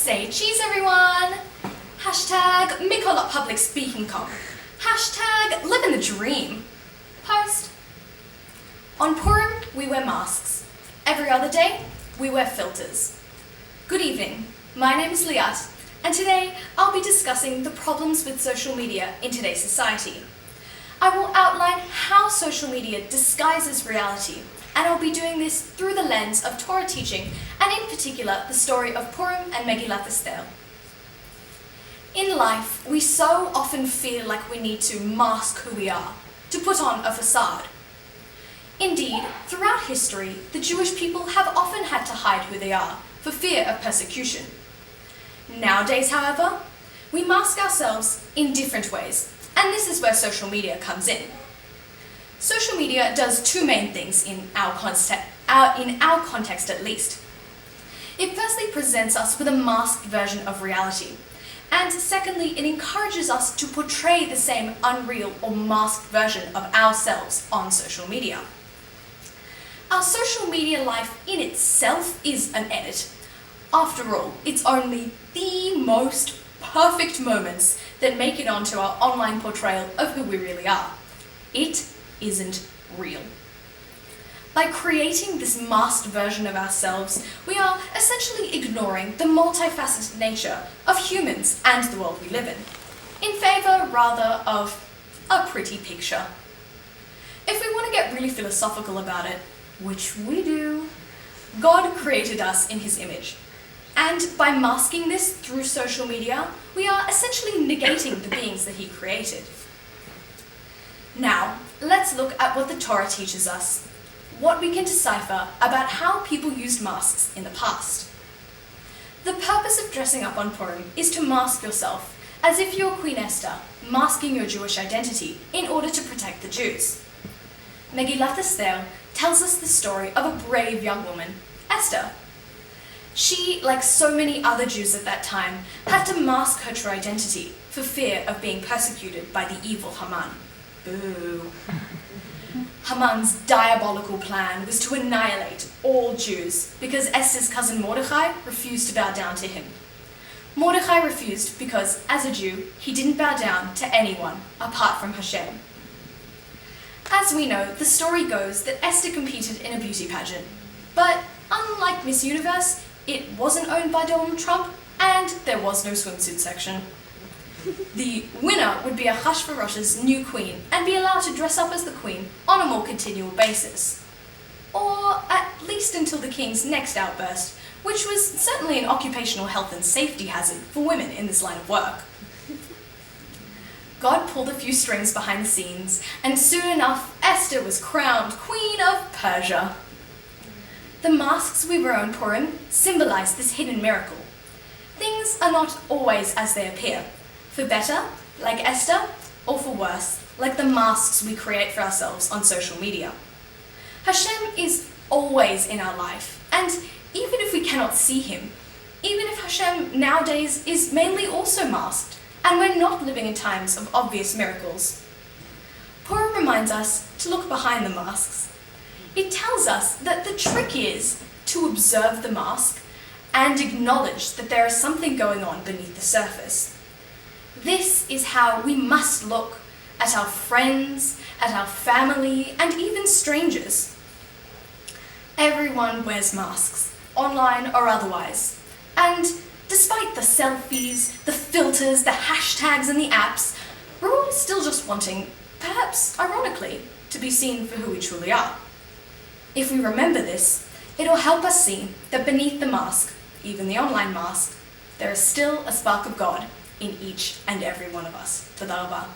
Say cheese, everyone! Hashtag Mikolot public speaking comp. Hashtag living the dream. Post. On Purim, we wear masks. Every other day, we wear filters. Good evening, my name is Liat, and today I'll be discussing the problems with social media in today's society. I will outline how social media disguises reality, and I'll be doing this through the lens of Torah teaching, and in particular, the story of Purim and Megillat. In life, we so often feel like we need to mask who we are, to put on a facade. Indeed, throughout history, the Jewish people have often had to hide who they are, for fear of persecution. Nowadays, however, we mask ourselves in different ways, and this is where social media comes in. Social media does two main things in our context at least. It firstly presents us with a masked version of reality, and secondly, it encourages us to portray the same unreal or masked version of ourselves on social media. Our social media life in itself is an edit. After all, it's only the most perfect moments that make it onto our online portrayal of who we really are. It isn't real. By creating this masked version of ourselves, we are essentially ignoring the multifaceted nature of humans and the world we live in favor rather of a pretty picture. If we want to get really philosophical about it, which we do, God created us in his image. And by masking this through social media, we are essentially negating the beings that he created. Now, let's look at what the Torah teaches us, what we can decipher about how people used masks in the past. The purpose of dressing up on Purim is to mask yourself, as if you're Queen Esther, masking your Jewish identity in order to protect the Jews. Megillat tells us the story of a brave young woman, Esther. She, like so many other Jews at that time, had to mask her true identity for fear of being persecuted by the evil Haman. Boo. Haman's diabolical plan was to annihilate all Jews because Esther's cousin Mordechai refused to bow down to him. Mordechai refused because, as a Jew, he didn't bow down to anyone apart from Hashem. As we know, the story goes that Esther competed in a beauty pageant, but unlike Miss Universe, it wasn't owned by Donald Trump, and there was no swimsuit section. The winner would be Ahasuerus's new queen and be allowed to dress up as the queen on a more continual basis. Or at least until the king's next outburst, which was certainly an occupational health and safety hazard for women in this line of work. God pulled a few strings behind the scenes, and soon enough, Esther was crowned Queen of Persia. The masks we wear on Purim symbolize this hidden miracle. Things are not always as they appear, for better, like Esther, or for worse, like the masks we create for ourselves on social media. Hashem is always in our life, and even if we cannot see him, even if Hashem nowadays is mainly also masked, and we're not living in times of obvious miracles, Purim reminds us to look behind the masks. It tells us that the trick is to observe the mask and acknowledge that there is something going on beneath the surface. This is how we must look at our friends, at our family, and even strangers. Everyone wears masks, online or otherwise, and despite the selfies, the filters, the hashtags, and the apps, we're all still just wanting, perhaps ironically, to be seen for who we truly are. If we remember this, it'll help us see that beneath the mask, even the online mask, there is still a spark of God in each and every one of us. Toda rabah.